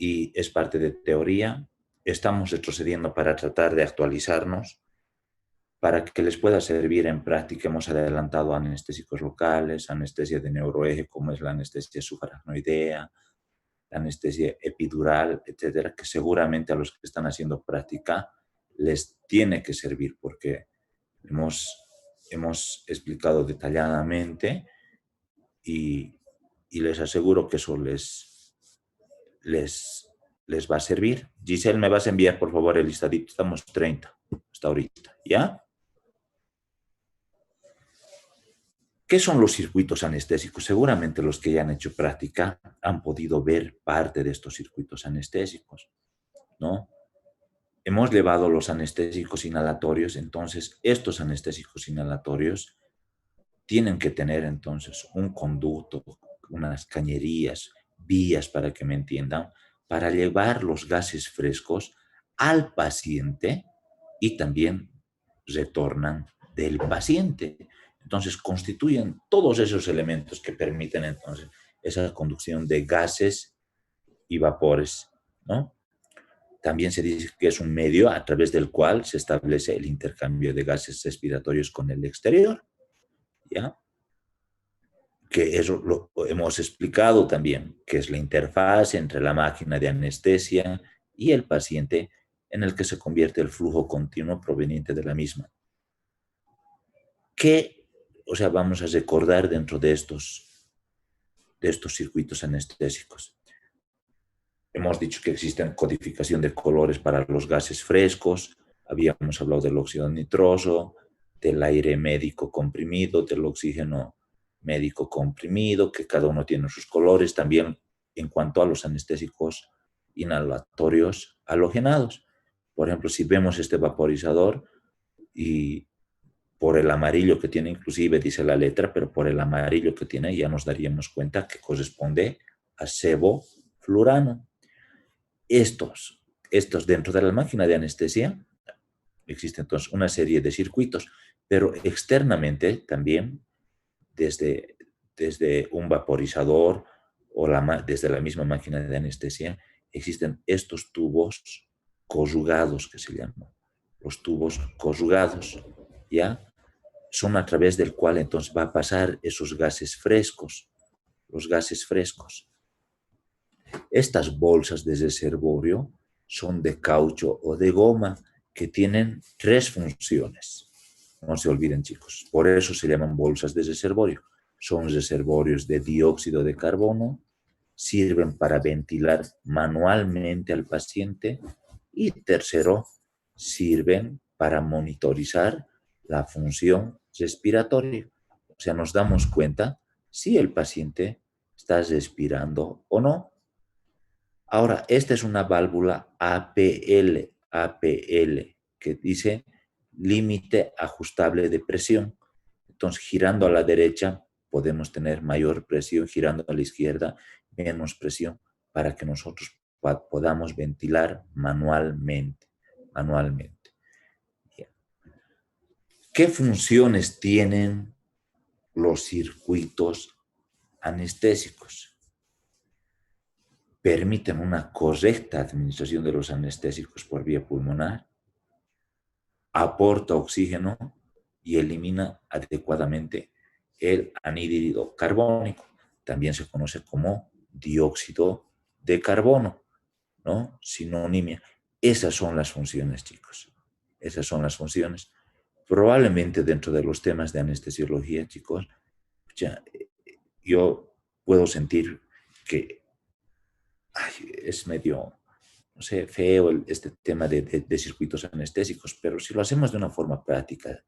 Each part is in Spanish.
y es parte de teoría. Estamos retrocediendo para tratar de actualizarnos para que les pueda servir en práctica. Hemos adelantado anestésicos locales, anestesia de neuroeje, como es la anestesia subaracnoidea, la anestesia epidural, etcétera, que seguramente a los que están haciendo práctica les tiene que servir porque hemos explicado detalladamente y, y les aseguro que eso les, les va a servir. Giselle, ¿me vas a enviar por favor el listadito? Estamos 30 hasta ahorita, ¿ya? ¿Qué son los circuitos anestésicos? Seguramente los que ya han hecho práctica han podido ver parte de estos circuitos anestésicos, ¿no? Hemos llevado los anestésicos inhalatorios, entonces estos anestésicos inhalatorios tienen que tener entonces un conducto, unas cañerías, vías para que me entiendan, para llevar los gases frescos al paciente y también retornan del paciente. Entonces constituyen todos esos elementos que permiten entonces esa conducción de gases y vapores, ¿no? También se dice que es un medio a través del cual se establece el intercambio de gases respiratorios con el exterior, ¿ya? Que eso lo hemos explicado también, que es la interfaz entre la máquina de anestesia y el paciente en el que se convierte el flujo continuo proveniente de la misma. ¿Qué, o sea, vamos a recordar dentro de estos circuitos anestésicos? Hemos dicho que existe codificación de colores para los gases frescos, habíamos hablado del óxido nitroso, del aire médico comprimido, del oxígeno médico comprimido, que cada uno tiene sus colores, también en cuanto a los anestésicos inhalatorios halogenados. Por ejemplo, si vemos este vaporizador y por el amarillo que tiene, inclusive dice la letra, pero por el amarillo que tiene ya nos daríamos cuenta que corresponde a sevoflurano. Estos dentro de la máquina de anestesia existe entonces una serie de circuitos, pero externamente también desde un vaporizador o desde la misma máquina de anestesia existen estos tubos corrugados que se llaman. Los tubos corrugados, ¿ya? Son a través del cual entonces va a pasar esos gases frescos, los gases frescos. Estas bolsas de reservorio son de caucho o de goma que tienen tres funciones. No se olviden, chicos. Por eso se llaman bolsas de reservorio. Son reservorios de dióxido de carbono, sirven para ventilar manualmente al paciente y tercero, sirven para monitorizar la función respiratoria. O sea, nos damos cuenta si el paciente está respirando o no. Ahora, esta es una válvula APL, que dice límite ajustable de presión. Entonces, girando a la derecha podemos tener mayor presión, girando a la izquierda menos presión, para que nosotros podamos ventilar manualmente. ¿Qué funciones tienen los circuitos anestésicos? Permiten una correcta administración de los anestésicos por vía pulmonar, aporta oxígeno y elimina adecuadamente el anhídrido carbónico. También se conoce como dióxido de carbono, ¿no? Sinonimia. Esas son las funciones, chicos. Esas son las funciones. Probablemente dentro de los temas de anestesiología, chicos, ya, yo puedo sentir que es medio, no sé, feo este tema de circuitos anestésicos, pero si lo hacemos de una forma práctica,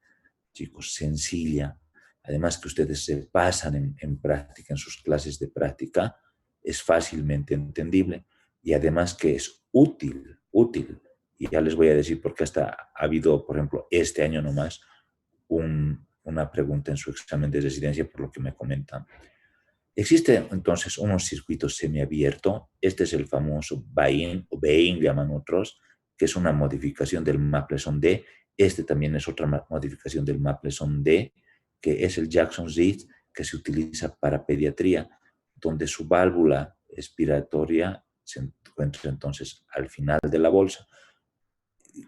chicos, sencilla, además que ustedes se pasan en práctica, en sus clases de práctica, es fácilmente entendible y además que es útil. Y ya les voy a decir porque hasta ha habido, por ejemplo, este año nomás, una pregunta en su examen de residencia por lo que me comentan. Existen entonces unos circuitos semiabiertos. Este es el famoso Bain, o Bain llaman otros, que es una modificación del Mapleson-D. Este también es otra modificación del Mapleson-D, que es el Jackson-Reed, que se utiliza para pediatría, donde su válvula expiratoria se encuentra entonces al final de la bolsa.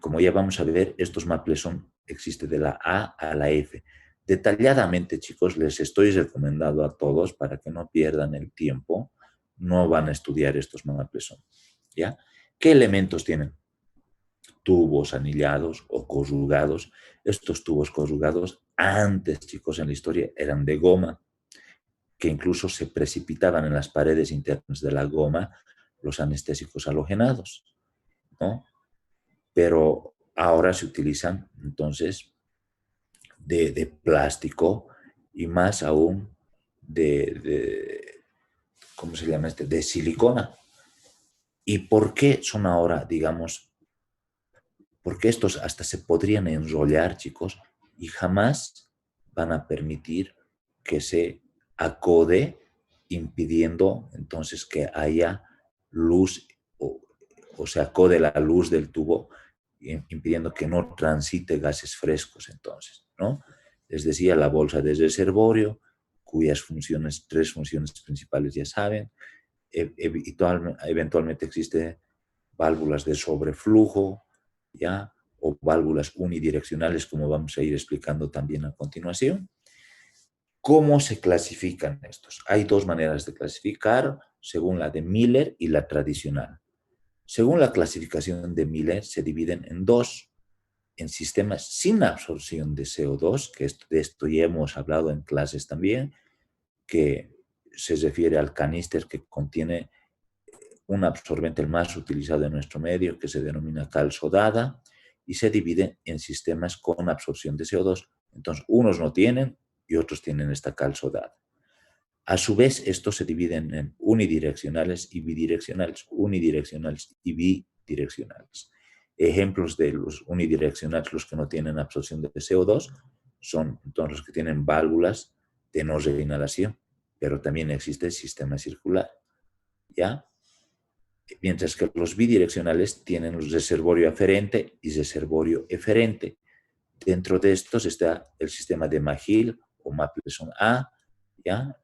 Como ya vamos a ver, estos maples existen de la A a la F. Detalladamente, chicos, les estoy recomendando a todos para que no pierdan el tiempo. No van a estudiar estos maples, ¿ya? ¿Qué elementos tienen? Tubos anillados o corrugados. Estos tubos corrugados, antes, chicos, en la historia eran de goma, que incluso se precipitaban en las paredes internas de la goma los anestésicos halogenados, ¿no? Pero ahora se utilizan entonces de plástico y más aún ¿cómo se llama este? De silicona. ¿Y por qué son ahora, digamos, porque estos hasta se podrían enrollar, chicos, y jamás van a permitir que se acode, impidiendo entonces que haya luz o se acode la luz del tubo, impidiendo que no transite gases frescos entonces, ¿no? Les decía, la bolsa de reservorio, cuyas funciones, tres funciones principales ya saben, eventualmente existen válvulas de sobreflujo, ¿ya? O válvulas unidireccionales, como vamos a ir explicando también a continuación. ¿Cómo se clasifican estos? Hay dos maneras de clasificar, según la de Miller y la tradicional. Según la clasificación de Miller, se dividen en dos, en sistemas sin absorción de CO2, que de esto ya hemos hablado en clases también, que se refiere al caníster que contiene un absorbente el más utilizado en nuestro medio, que se denomina cal sodada, y se divide en sistemas con absorción de CO2. Entonces, unos no tienen y otros tienen esta cal sodada. A su vez, estos se dividen en unidireccionales y bidireccionales, unidireccionales y bidireccionales. Ejemplos de los unidireccionales, los que no tienen absorción de CO2, son entonces los que tienen válvulas de no reinhalación, pero también existe el sistema circular, ¿ya? Mientras que los bidireccionales tienen el reservorio aferente y reservorio eferente. Dentro de estos está el sistema de Magill o Mapleson A, ¿ya?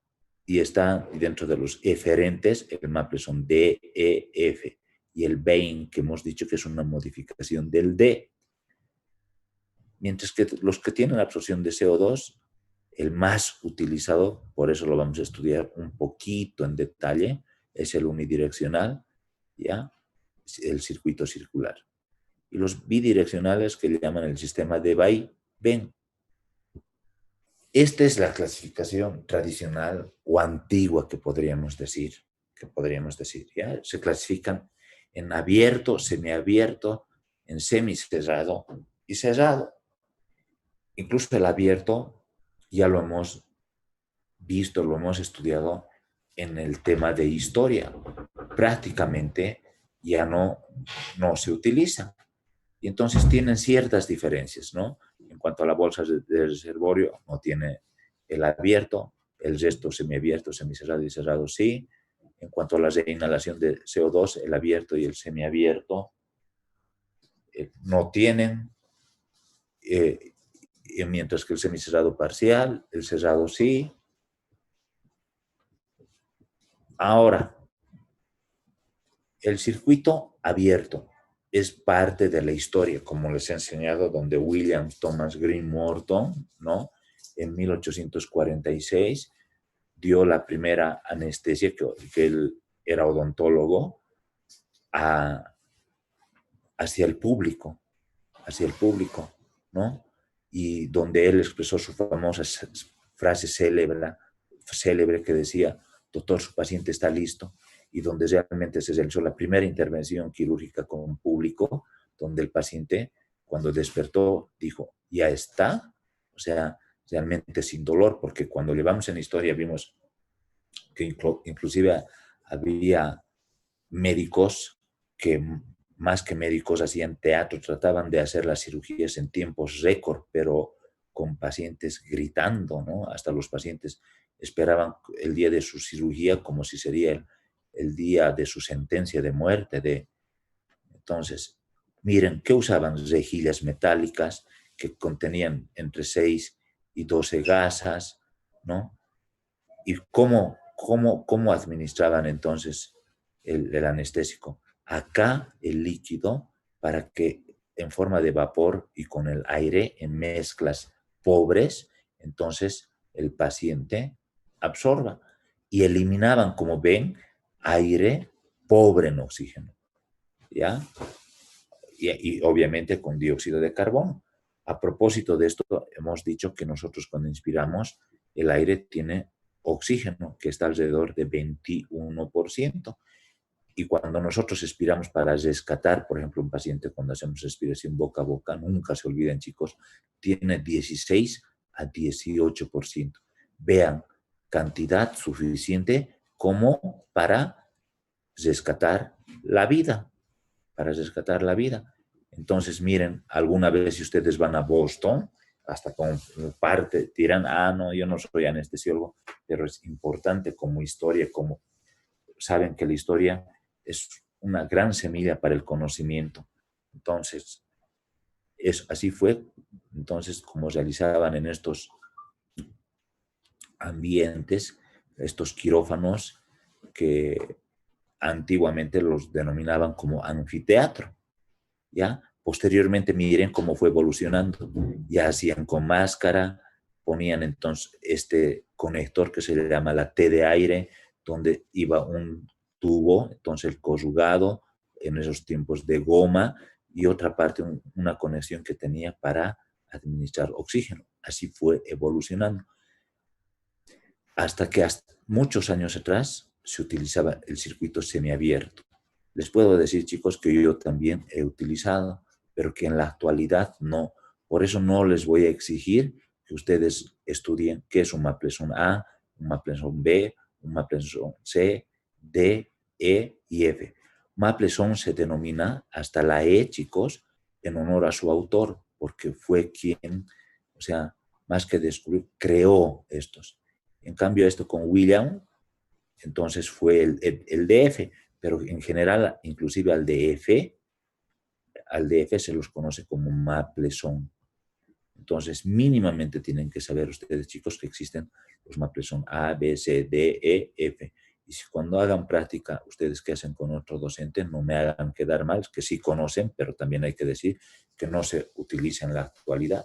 Y está dentro de los eferentes el Mapleson D, E, F y el Bain, que hemos dicho que es una modificación del D. Mientras que los que tienen absorción de CO2, el más utilizado, por eso lo vamos a estudiar un poquito en detalle, es el unidireccional, ¿ya? El circuito circular. Y los bidireccionales, que le llaman el sistema de vaivén. Esta es la clasificación tradicional o antigua que podríamos decir. ¿Ya? Se clasifican en abierto, semiabierto, en semicerrado y cerrado. Incluso el abierto ya lo hemos visto, lo hemos estudiado en el tema de historia. Prácticamente ya no se utiliza. Y entonces tienen ciertas diferencias, ¿no? En cuanto a la bolsa de reservorio, no tiene el abierto, el resto semiabierto, semicerrado y cerrado sí. En cuanto a la reinhalación de CO2, el abierto y el semiabierto no tienen, mientras que el semicerrado parcial, el cerrado sí. Ahora, el circuito abierto es parte de la historia, como les he enseñado, donde William Thomas Green Morton, ¿no? En 1846 dio la primera anestesia, que él era odontólogo, hacia el público, ¿no? Y donde él expresó su famosa frase célebre que decía, doctor, su paciente está listo, y donde realmente se realizó la primera intervención quirúrgica con público, donde el paciente, cuando despertó, dijo, ya está, o sea, realmente sin dolor, porque cuando llevamos en la historia vimos que inclusive había médicos que más que médicos hacían teatro, trataban de hacer las cirugías en tiempos récord, pero con pacientes gritando, ¿no? Hasta los pacientes esperaban el día de su cirugía como si sería el día de su sentencia de muerte. Entonces, miren, ¿qué usaban? Rejillas metálicas que contenían entre 6 y 12 gasas, ¿no? ¿Y cómo administraban entonces el anestésico. Acá el líquido para que en forma de vapor y con el aire en mezclas pobres, entonces el paciente absorba. Y eliminaban, como ven, aire pobre en oxígeno, ¿ya? Y obviamente con dióxido de carbono. A propósito de esto, hemos dicho que nosotros cuando inspiramos, el aire tiene oxígeno, que está alrededor de 21%. Y cuando nosotros expiramos para rescatar, por ejemplo, un paciente cuando hacemos respiración boca a boca, nunca se olviden, chicos, tiene 16 a 18%. Vean, cantidad suficiente como para rescatar la vida, para rescatar la vida. Entonces, miren, alguna vez si ustedes van a Boston, hasta con parte dirán, no, yo no soy anestesiólogo, pero es importante como historia, como saben que la historia es una gran semilla para el conocimiento. Entonces, así fue. Entonces, como realizaban en estos ambientes, estos quirófanos que antiguamente los denominaban como anfiteatro, ¿ya? Posteriormente, miren cómo fue evolucionando. Ya hacían con máscara, ponían entonces este conector que se le llama la T de aire, donde iba un tubo, entonces el corrugado, en esos tiempos de goma, y otra parte, una conexión que tenía para administrar oxígeno. Así fue evolucionando. Hasta que hasta muchos años atrás se utilizaba el circuito semiabierto. Les puedo decir, chicos, que yo también he utilizado, pero que en la actualidad no. Por eso no les voy a exigir que ustedes estudien qué es un Mapleson A, un Mapleson B, un Mapleson C, D, E y F. Mapleson se denomina hasta la E, chicos, en honor a su autor, porque fue quien, o sea, más que descubrir, creó estos. En cambio, esto con William, entonces fue el DF, pero en general, inclusive al DF se los conoce como Mapleson. Entonces, mínimamente tienen que saber ustedes, chicos, que existen los Mapleson A, B, C, D, E, F. Y si cuando hagan práctica, ustedes que hacen con otro docente, no me hagan quedar mal, que sí conocen, pero también hay que decir que no se utiliza en la actualidad.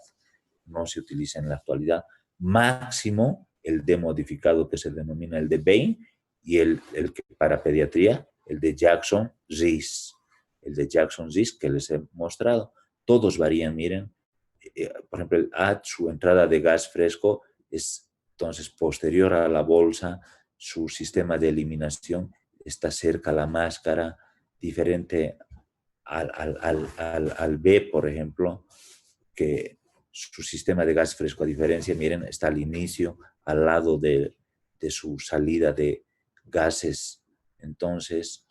No se utiliza en la actualidad. Máximo el D modificado que se denomina el de Bain y el que para pediatría, el de Jackson Rees. El de Jackson Rees que les he mostrado. Todos varían, miren. Por ejemplo, el AD, su entrada de gas fresco es entonces posterior a la bolsa, su sistema de eliminación está cerca a la máscara, diferente al B, por ejemplo, que su sistema de gas fresco, a diferencia, miren, está al inicio, al lado de su salida de gases. Entonces,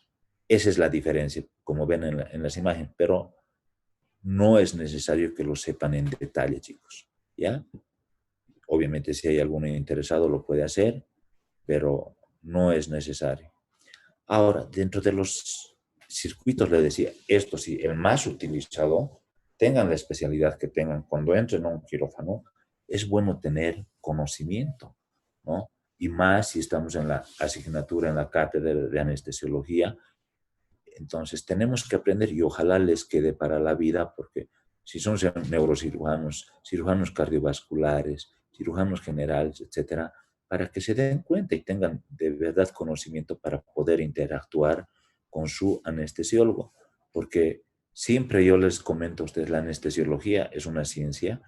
esa es la diferencia, como ven en las imágenes, pero no es necesario que lo sepan en detalle, chicos, ¿ya? Obviamente, si hay alguno interesado, lo puede hacer, pero no es necesario. Ahora, dentro de los circuitos, le decía, esto sí, el más utilizado, tengan la especialidad que tengan, cuando entren a un quirófano, es bueno tener conocimiento, ¿no? Y más si estamos en la asignatura, en la cátedra de anestesiología, entonces tenemos que aprender y ojalá les quede para la vida, porque si son neurocirujanos, cirujanos cardiovasculares, cirujanos generales, etcétera, para que se den cuenta y tengan de verdad conocimiento para poder interactuar con su anestesiólogo. Porque siempre yo les comento a ustedes, la anestesiología es una ciencia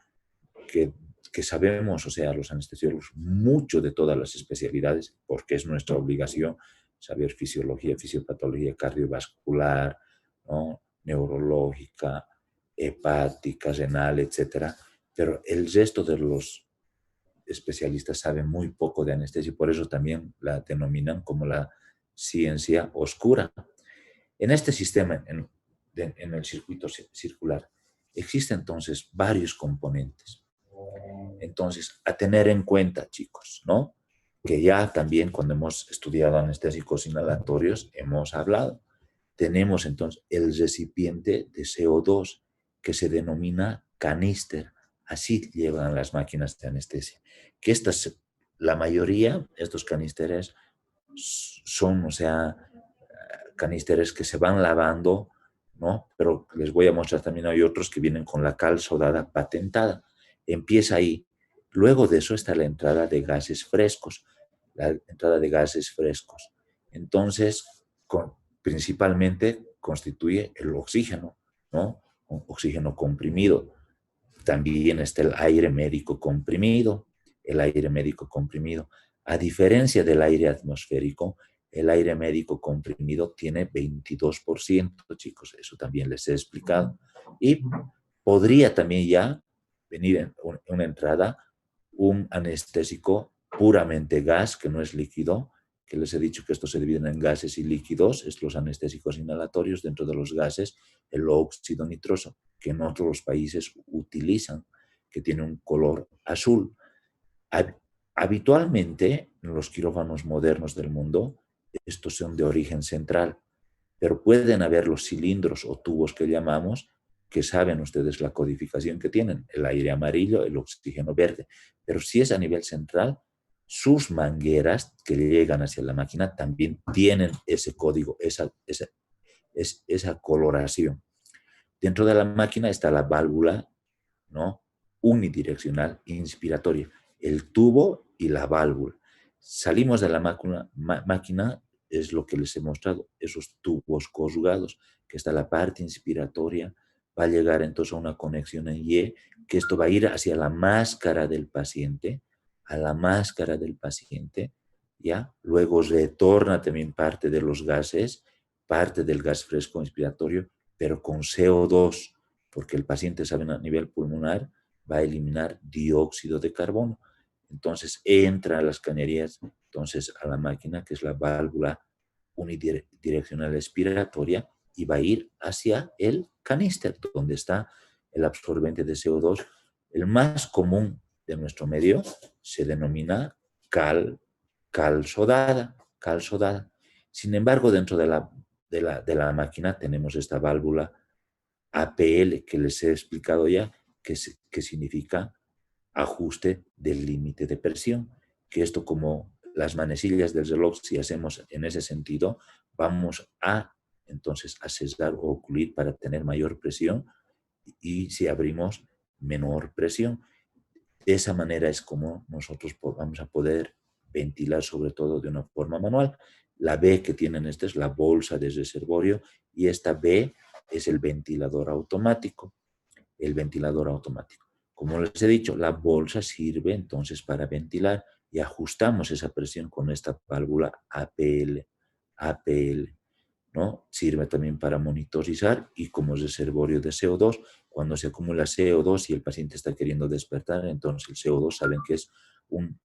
que sabemos, o sea, los anestesiólogos, mucho de todas las especialidades, porque es nuestra obligación saber fisiología, fisiopatología cardiovascular, ¿no? Neurológica, hepática, renal, etcétera. Pero el resto de los especialistas saben muy poco de anestesia y por eso también la denominan como la ciencia oscura. En este sistema, en el circuito circular, existen entonces varios componentes. Entonces, a tener en cuenta, chicos, ¿no? Que ya también cuando hemos estudiado anestésicos inhalatorios hemos hablado. Tenemos entonces el recipiente de CO2 que se denomina caníster. Así llevan las máquinas de anestesia. Que estas, la mayoría, estos canísteres son, o sea, canísteres que se van lavando, ¿no? Pero les voy a mostrar también, hay otros que vienen con la cal sodada patentada. Empieza ahí. Luego de eso está la entrada de gases frescos, la entrada de gases frescos. Entonces, principalmente constituye el oxígeno, ¿no? Un oxígeno comprimido. También está el aire médico comprimido, el aire médico comprimido. A diferencia del aire atmosférico, el aire médico comprimido tiene 22%, chicos, eso también les he explicado. Y podría también ya venir en una entrada un anestésico puramente gas, que no es líquido, que les he dicho que estos se dividen en gases y líquidos, es los anestésicos inhalatorios. Dentro de los gases, el óxido nitroso, que en otros países utilizan, que tiene un color azul. Habitualmente, en los quirófanos modernos del mundo, estos son de origen central, pero pueden haber los cilindros o tubos que llamamos, que saben ustedes la codificación que tienen, el aire amarillo, el oxígeno verde. Pero si es a nivel central, sus mangueras que llegan hacia la máquina también tienen ese código, esa coloración. Dentro de la máquina está la válvula, ¿no?, unidireccional inspiratoria, el tubo y la válvula. Salimos de la máquina, es lo que les he mostrado, esos tubos corrugados, que está la parte inspiratoria, va a llegar entonces a una conexión en Y, que esto va a ir hacia la máscara del paciente, a la máscara del paciente, ¿ya? Luego retorna también parte de los gases, parte del gas fresco inspiratorio, pero con CO2, porque el paciente sabe a nivel pulmonar va a eliminar dióxido de carbono. Entonces entra a las cañerías, entonces a la máquina, que es la válvula unidireccional expiratoria, y va a ir hacia el caníster, donde está el absorbente de CO2. El más común de nuestro medio se denomina cal sodada, cal sodada. Sin embargo, dentro de la máquina tenemos esta válvula APL, que les he explicado ya, que significa ajuste del límite de presión, que esto, como las manecillas del reloj, si hacemos en ese sentido, vamos a entonces a sesgar o ocluir para tener mayor presión, y si abrimos, menor presión. De esa manera es como nosotros vamos a poder ventilar, sobre todo de una forma manual. La B que tienen es la bolsa de reservorio, y esta B es el ventilador automático. El ventilador automático. Como les he dicho, la bolsa sirve entonces para ventilar, y ajustamos esa presión con esta válvula APL, ¿no? Sirve también para monitorizar y como reservorio de CO2. Cuando se acumula CO2 y el paciente está queriendo despertar, entonces el CO2 saben que es un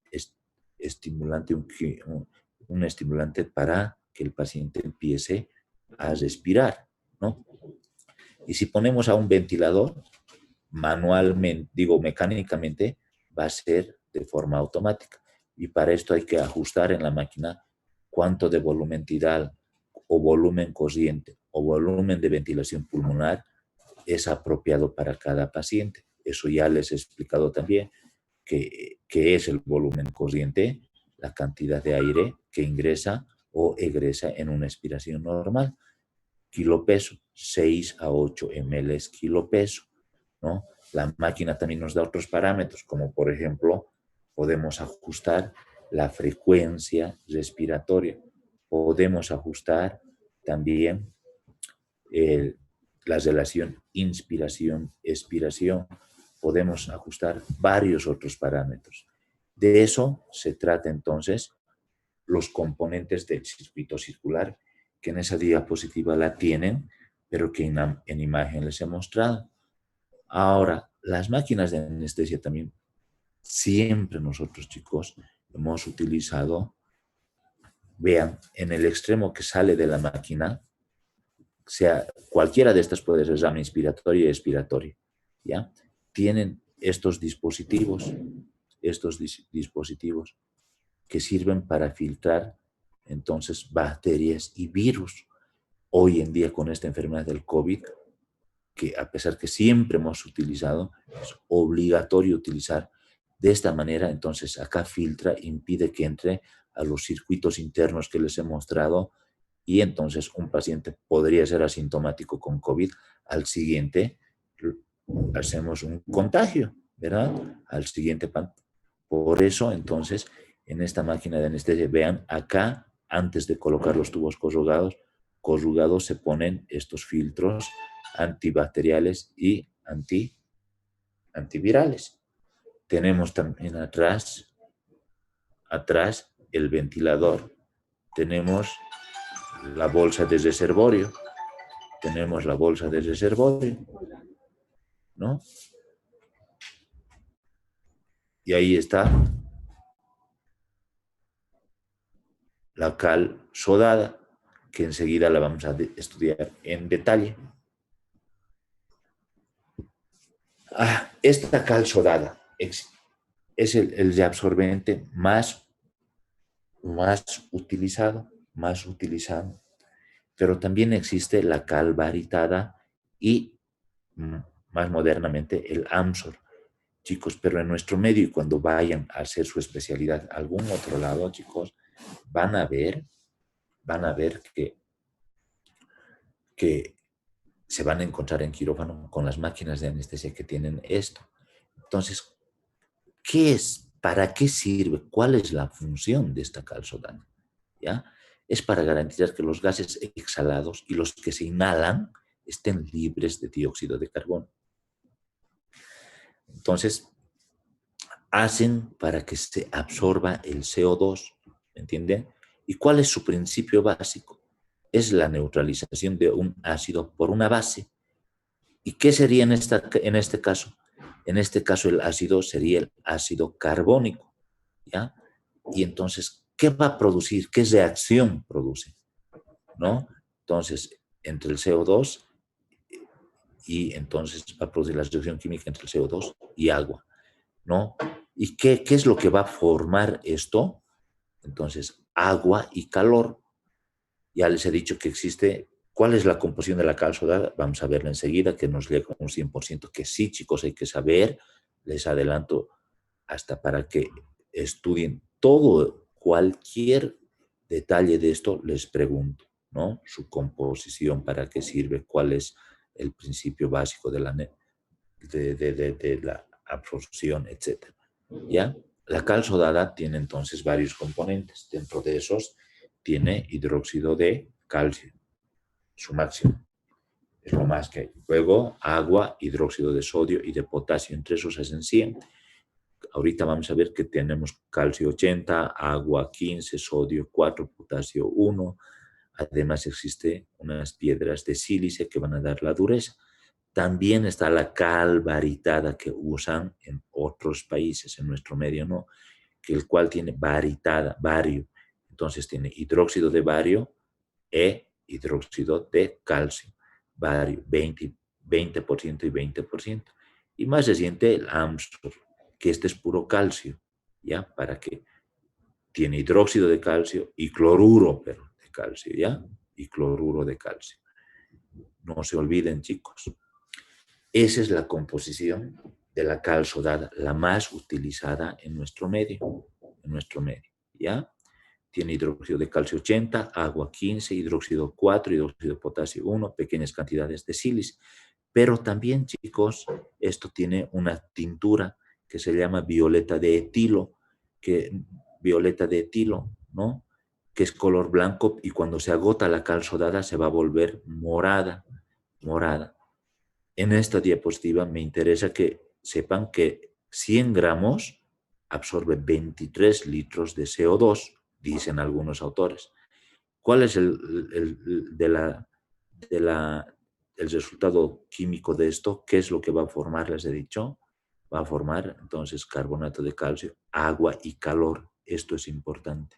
estimulante, un estimulante para que el paciente empiece a respirar, ¿no? Y si ponemos a un ventilador, manualmente, digo mecánicamente, va a ser de forma automática. Y para esto hay que ajustar en la máquina cuánto de volumen tidal o volumen corriente o volumen de ventilación pulmonar es apropiado para cada paciente. Eso ya les he explicado también, que es el volumen corriente, la cantidad de aire que ingresa o egresa en una expiración normal. Kilopeso, 6 a 8 ml kilopeso, ¿no? La máquina también nos da otros parámetros, como por ejemplo, podemos ajustar la frecuencia respiratoria, podemos ajustar también la relación inspiración-expiración, podemos ajustar varios otros parámetros. De eso se trata entonces los componentes del circuito circular, que en esa diapositiva la tienen, pero que en imagen les he mostrado. Ahora, las máquinas de anestesia también, siempre nosotros, chicos, hemos utilizado, vean, en el extremo que sale de la máquina, sea cualquiera de estas puede ser rama inspiratoria y expiratoria, ¿ya? Tienen estos dispositivos que sirven para filtrar entonces bacterias y virus. Hoy en día, con esta enfermedad del COVID, que a pesar que siempre hemos utilizado, es obligatorio utilizar de esta manera. Entonces acá filtra, impide que entre a los circuitos internos que les he mostrado, y entonces un paciente podría ser asintomático con COVID, al siguiente hacemos un contagio, ¿verdad? Al siguiente pan. Por eso, entonces, en esta máquina de anestesia, vean acá, antes de colocar los tubos corrugados se ponen estos filtros antibacteriales y antivirales. Tenemos también atrás el ventilador. Tenemos la bolsa de reservorio. Tenemos la bolsa de reservorio, ¿no? Y ahí está la cal sodada, que enseguida la vamos a estudiar en detalle. Esta cal sodada es el reabsorbente más utilizado, pero también existe la cal baritada y más modernamente el Amsor. Chicos, pero en nuestro medio y cuando vayan a hacer su especialidad a algún otro lado, chicos, van a ver que se van a encontrar en quirófano con las máquinas de anestesia que tienen esto. Entonces, ¿qué es? ¿Para qué sirve? ¿Cuál es la función de esta cal sodada? ¿Ya? Es para garantizar que los gases exhalados y los que se inhalan estén libres de dióxido de carbono. Entonces, hacen para que se absorba el CO2, ¿me entienden? ¿Y cuál es su principio básico? Es la neutralización de un ácido por una base. ¿Y qué sería en este caso? En este caso el ácido sería el ácido carbónico, ¿ya? Y entonces, ¿qué va a producir? ¿Qué reacción produce? ¿No? Entonces, entre el CO2 y entonces va a producir la reacción química entre el CO2 y agua, ¿no? ¿Y qué es lo que va a formar esto? Entonces, agua y calor. Ya les he dicho que existe. ¿Cuál es la composición de la cal sodada? Vamos a verla enseguida, que nos llega un 100%, que sí, chicos, hay que saber. Les adelanto hasta para que estudien todo, cualquier detalle de esto, les pregunto, ¿no? Su composición, para qué sirve, cuál es el principio básico de la absorción, etc. ¿Ya? La cal sodada tiene entonces varios componentes. Dentro de esos tiene hidróxido de calcio, su máximo. Es lo más que hay. Luego, agua, hidróxido de sodio y de potasio. Entre esos hacen 100. Ahorita vamos a ver que tenemos calcio 80, agua 15, sodio 4, potasio 1. Además existe unas piedras de sílice que van a dar la dureza. También está la cal baritada que usan en otros países, en nuestro medio no, que el cual tiene bario. Entonces tiene hidróxido de bario e hidróxido de calcio. Bario, 20% y 20%. Y más reciente el Amstor, que este es puro calcio, ¿ya? Para que tiene hidróxido de calcio y cloruro de calcio, ¿ya? Y cloruro de calcio. No se olviden, chicos. Esa es la composición de la cal sodada, la más utilizada en nuestro medio, ¿ya? Tiene hidróxido de calcio 80, agua 15, hidróxido 4, hidróxido de potasio 1, pequeñas cantidades de sílice. Pero también, chicos, esto tiene una tintura que se llama violeta de etilo, ¿no? Que es color blanco y cuando se agota la cal sodada se va a volver morada. En esta diapositiva me interesa que sepan que 100 gramos absorbe 23 litros de CO2, dicen algunos autores. ¿Cuál es el resultado químico de esto? ¿Qué es lo que va a formar? Les he dicho. Va a formar entonces carbonato de calcio, agua y calor. Esto es importante.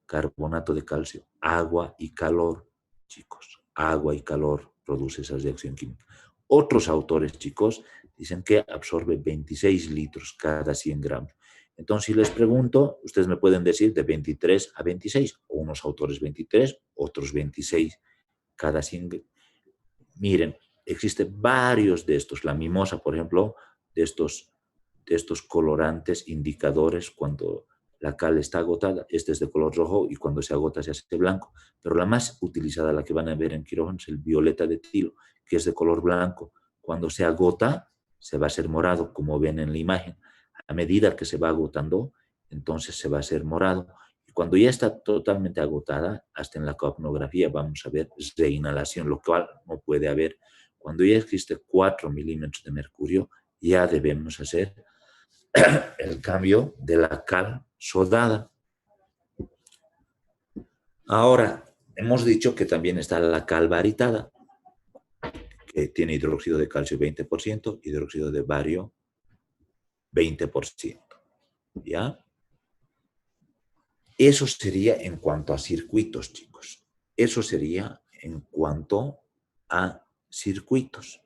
Carbonato de calcio, agua y calor, chicos. Agua y calor produce esa reacción química. Otros autores, chicos, dicen que absorbe 26 litros cada 100 gramos. Entonces, si les pregunto, ustedes me pueden decir de 23 a 26, o unos autores 23, otros 26 cada 100. Miren, existen varios de estos. La mimosa, por ejemplo, de estos colorantes indicadores cuando la cal está agotada, este es de color rojo y cuando se agota se hace blanco. Pero la más utilizada, la que van a ver en quirófano, es el violeta de tilo, que es de color blanco. Cuando se agota, se va a hacer morado, como ven en la imagen. A medida que se va agotando, entonces se va a hacer morado. Y cuando ya está totalmente agotada, hasta en la capnografía vamos a ver reinhalación, lo cual no puede haber. Cuando ya existe 4 milímetros de mercurio, ya debemos hacer el cambio de la cal sodada. Ahora, hemos dicho que también está la cal baritada, que tiene hidróxido de calcio 20%, hidróxido de bario 20%. ¿Ya? Eso sería en cuanto a circuitos, chicos. Eso sería en cuanto a circuitos.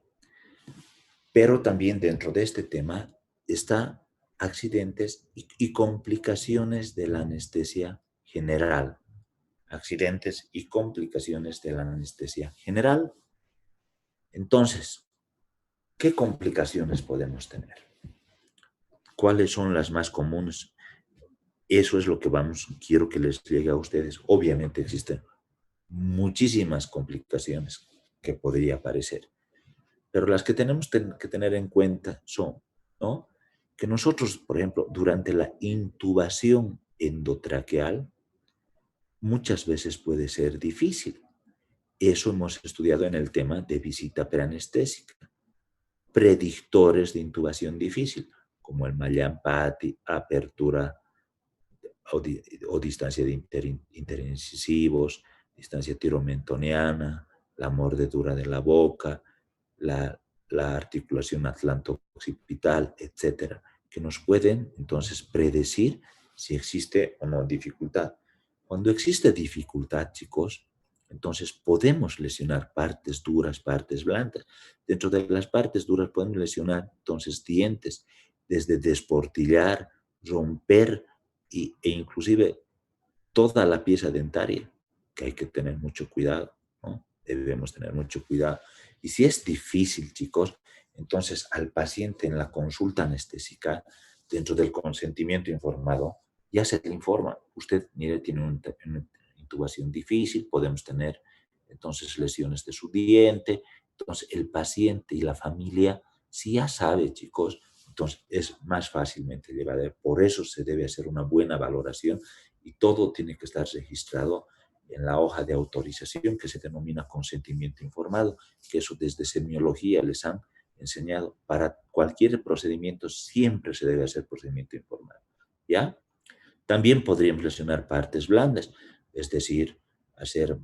Pero también dentro de este tema está accidentes y complicaciones de la anestesia general. Accidentes y complicaciones de la anestesia general. Entonces, ¿qué complicaciones podemos tener? ¿Cuáles son las más comunes? Eso es lo que quiero que les llegue a ustedes. Obviamente existen muchísimas complicaciones que podría aparecer, pero las que tenemos que tener en cuenta son, ¿no?, que nosotros, por ejemplo, durante la intubación endotraqueal, muchas veces puede ser difícil. Eso hemos estudiado en el tema de visita preanestésica. Predictores de intubación difícil, como el Mallampati, apertura o distancia de interincisivos, distancia tiromentoniana, la mordedura de la boca, la articulación atlanto-occipital, etcétera, que nos pueden entonces predecir si existe o no dificultad. Cuando existe dificultad, chicos, entonces podemos lesionar partes duras, partes blandas. Dentro de las partes duras podemos lesionar entonces dientes, desde desportillar, romper e inclusive toda la pieza dentaria, que hay que tener mucho cuidado, ¿no? Debemos tener mucho cuidado. Y si es difícil, chicos, entonces al paciente en la consulta anestésica, dentro del consentimiento informado, ya se le informa. Usted, mire, tiene una intubación difícil, podemos tener entonces lesiones de su diente. Entonces el paciente y la familia, si ya sabe, chicos, entonces es más fácilmente llevadero. Por eso se debe hacer una buena valoración y todo tiene que estar registrado en la hoja de autorización que se denomina consentimiento informado, que eso desde semiología les han enseñado. Para cualquier procedimiento siempre se debe hacer procedimiento informado, ¿ya? También podríamos lesionar partes blandas, es decir, hacer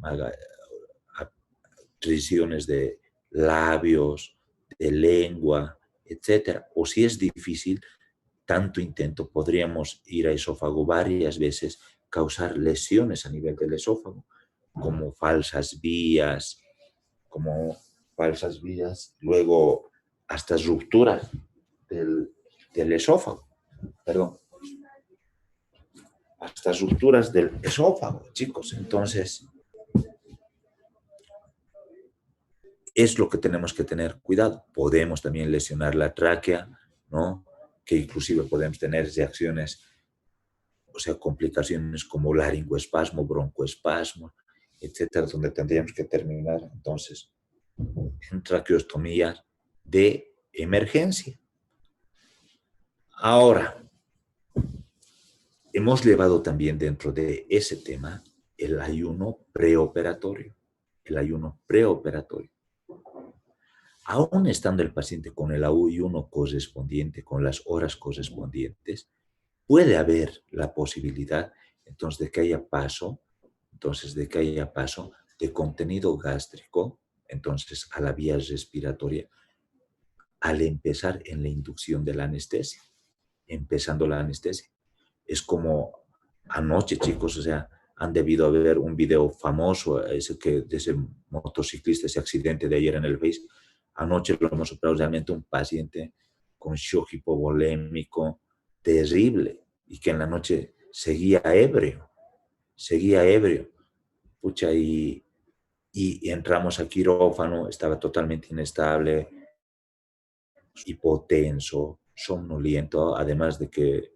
lesiones de labios, de lengua, etcétera. O si es difícil, tanto intento, podríamos ir a esófago varias veces, causar lesiones a nivel del esófago, como falsas vías, luego hasta rupturas del esófago, perdón, hasta rupturas del esófago, chicos. Entonces, es lo que tenemos que tener cuidado. Podemos también lesionar la tráquea, ¿no?, que inclusive podemos tener reacciones, o sea, complicaciones como laringoespasmo, broncoespasmo, etcétera, donde tendríamos que terminar entonces en traqueostomía de emergencia. Ahora, hemos llevado también dentro de ese tema el ayuno preoperatorio. El ayuno preoperatorio. Aún estando el paciente con el ayuno correspondiente, con las horas correspondientes, puede haber la posibilidad entonces de que haya paso de contenido gástrico entonces a la vía respiratoria al empezar en la inducción de la anestesia, empezando la anestesia. Es como anoche, chicos, o sea, han debido ver un video famoso, de ese motociclista, ese accidente de ayer en el Face. Anoche lo hemos operado realmente un paciente con shock hipovolémico terrible y que en la noche seguía ebrio. Pucha, y entramos a quirófano, estaba totalmente inestable, hipotenso, somnoliento, además de que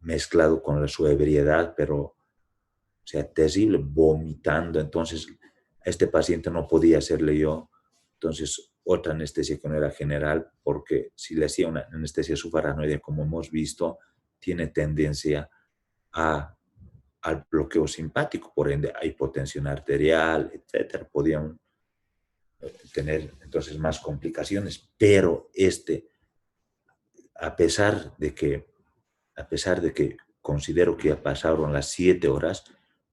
mezclado con su ebriedad, pero, o sea, terrible, vomitando. Entonces, a este paciente no podía hacerle yo, entonces, otra anestesia que no era general, porque si le hacía una anestesia subaracnoidea, como hemos visto, tiene tendencia a, al bloqueo simpático, por ende, a hipotensión arterial, etcétera. Podían tener entonces más complicaciones, pero a pesar de que a pesar de que considero que ya pasaron las 7 horas,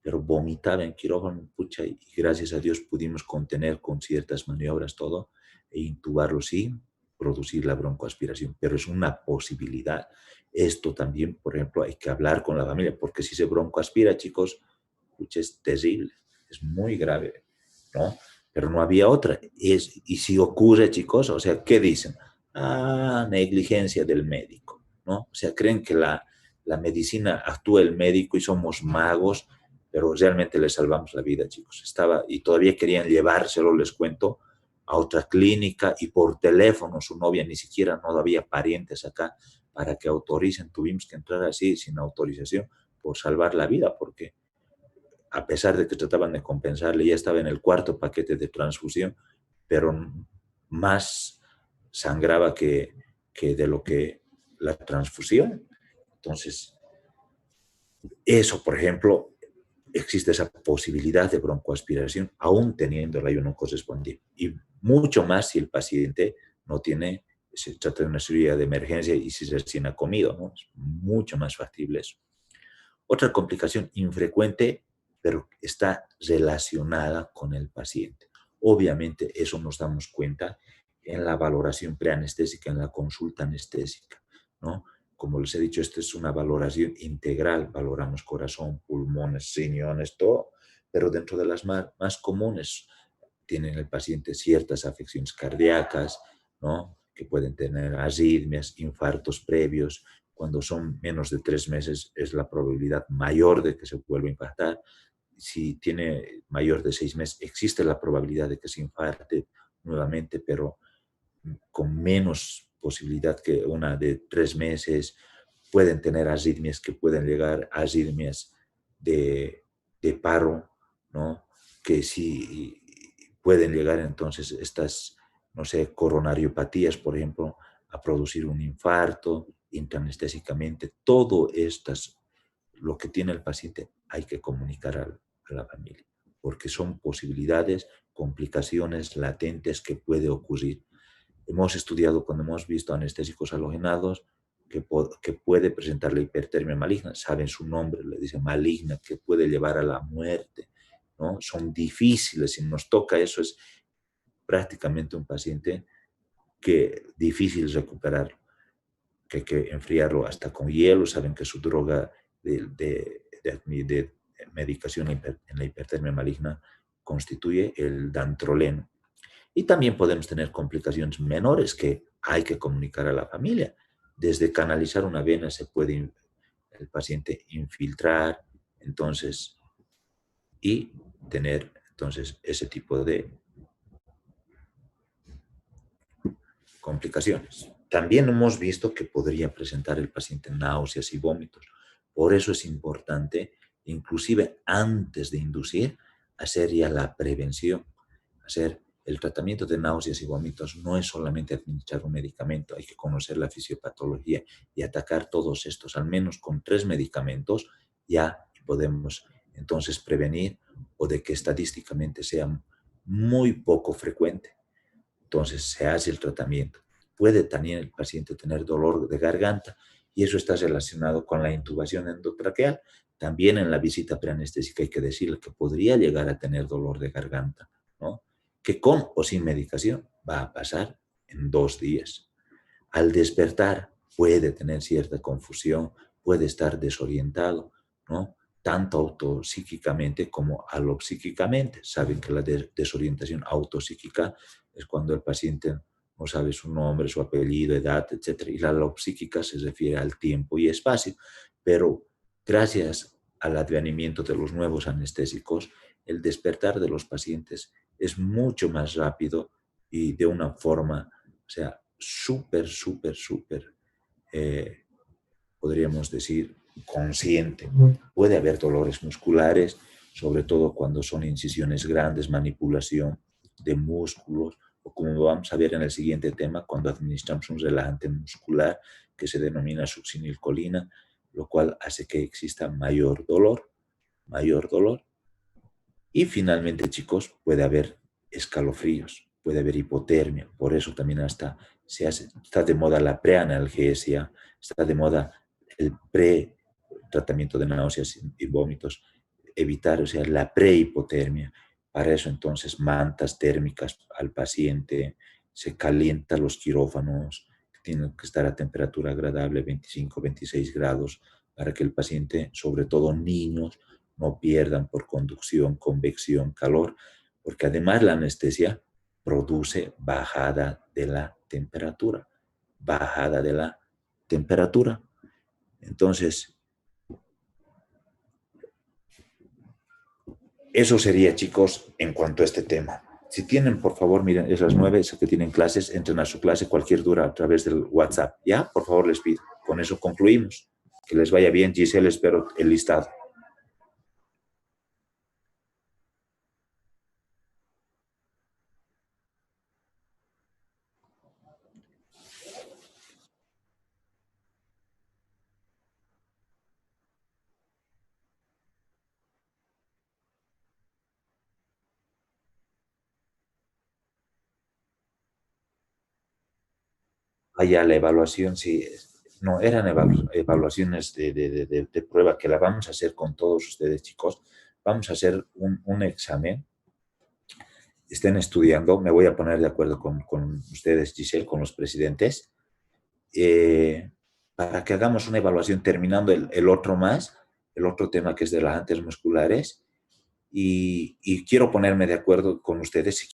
pero vomitaba en quirófano, pucha, y gracias a Dios pudimos contener con ciertas maniobras todo e intubarlo sin producir la broncoaspiración, pero es una posibilidad. Esto también, por ejemplo, hay que hablar con la familia, porque si se broncoaspira, chicos, pucha, es terrible, es muy grave, ¿no? Pero no había otra. Y si ocurre, chicos, o sea, ¿qué dicen? Ah, negligencia del médico, ¿no? O sea, creen que la medicina actúa el médico y somos magos, pero realmente le salvamos la vida, chicos. Y todavía querían llevárselo, les cuento, a otra clínica y por teléfono su novia, ni siquiera no había parientes acá para que autoricen. Tuvimos que entrar así, sin autorización, por salvar la vida, porque a pesar de que trataban de compensarle, ya estaba en el cuarto paquete de transfusión, pero más sangraba que de lo que la transfusión. Entonces, eso, por ejemplo, existe esa posibilidad de broncoaspiración, aún teniendo el ayuno correspondiente. Y mucho más si el paciente no tiene, se trata de una cirugía de emergencia y si recién ha comido, ¿no? Es mucho más factible eso. Otra complicación infrecuente, pero está relacionada con el paciente. Obviamente, eso nos damos cuenta en la valoración preanestésica, en la consulta anestésica, ¿no? Como les he dicho, esta es una valoración integral. Valoramos corazón, pulmones, riñones, todo, pero dentro de las más comunes tienen el paciente ciertas afecciones cardíacas, ¿no? Que pueden tener arritmias, infartos previos. Cuando son menos de 3 meses es la probabilidad mayor de que se vuelva a infartar. Si tiene mayor de 6 meses, existe la probabilidad de que se infarte nuevamente, pero con menos posibilidad que una de 3 meses. Pueden tener arritmias que pueden llegar a arritmias de paro, ¿no? Que sí pueden llegar entonces estas, no sé, coronariopatías, por ejemplo, a producir un infarto intraanestésicamente. Todo estas, lo que tiene el paciente, hay que comunicar a la familia, porque son posibilidades, complicaciones latentes que puede ocurrir. Hemos estudiado cuando hemos visto anestésicos halogenados que puede presentar la hipertermia maligna. Saben su nombre, le dicen maligna, que puede llevar a la muerte, ¿no? Son difíciles. Si nos toca eso, es prácticamente un paciente que difícil recuperarlo, que hay que enfriarlo hasta con hielo. Saben que su droga de medicación en la hipertermia maligna constituye el dantroleno. Y también podemos tener complicaciones menores que hay que comunicar a la familia. Desde canalizar una vena se puede el paciente infiltrar, entonces, y tener entonces ese tipo de complicaciones. También hemos visto que podría presentar el paciente náuseas y vómitos. Por eso es importante, inclusive antes de inducir, hacer ya la prevención, hacer el tratamiento de náuseas y vómitos. No es solamente administrar un medicamento, hay que conocer la fisiopatología y atacar todos estos, al menos con 3 medicamentos, ya podemos entonces prevenir o de que estadísticamente sea muy poco frecuente. Entonces se hace el tratamiento. Puede también el paciente tener dolor de garganta y eso está relacionado con la intubación endotraqueal. También en la visita preanestésica hay que decirle que podría llegar a tener dolor de garganta, ¿no? Que con o sin medicación va a pasar en 2 días. Al despertar puede tener cierta confusión, puede estar desorientado, ¿no? Tanto autopsíquicamente como alopsíquicamente. Saben que la desorientación autopsíquica es cuando el paciente no sabe su nombre, su apellido, edad, etc. Y la alopsíquica se refiere al tiempo y espacio. Pero gracias al advenimiento de los nuevos anestésicos, el despertar de los pacientes es mucho más rápido y de una forma, o sea, súper, súper, súper, podríamos decir, consciente. Puede haber dolores musculares, sobre todo cuando son incisiones grandes, manipulación de músculos, o como vamos a ver en el siguiente tema, cuando administramos un relajante muscular que se denomina succinilcolina, lo cual hace que exista mayor dolor. Y finalmente, chicos, puede haber escalofríos, puede haber hipotermia, por eso también está de moda la preanalgesia, está de moda el pre-tratamiento de náuseas y vómitos, evitar, o sea, la prehipotermia. Para eso entonces mantas térmicas al paciente, se calienta los quirófanos, tienen que estar a temperatura agradable, 25, 26 grados, para que el paciente, sobre todo niños, no pierdan por conducción, convección, calor, porque además la anestesia produce bajada de la temperatura. Entonces, eso sería, chicos, en cuanto a este tema. Si tienen, por favor, miren, es las 9, es que tienen clases, entren a su clase, cualquier duda a través del WhatsApp. ¿Ya? Por favor, les pido. Con eso concluimos. Que les vaya bien, Giselle, espero el listado. Allá la evaluación, sí, no, eran evaluaciones de prueba que la vamos a hacer con todos ustedes, chicos. Vamos a hacer un examen. Estén estudiando, me voy a poner de acuerdo con ustedes, Giselle, con los presidentes, eh, para que hagamos una evaluación terminando el otro tema que es de relajantes musculares. Y quiero ponerme de acuerdo con ustedes si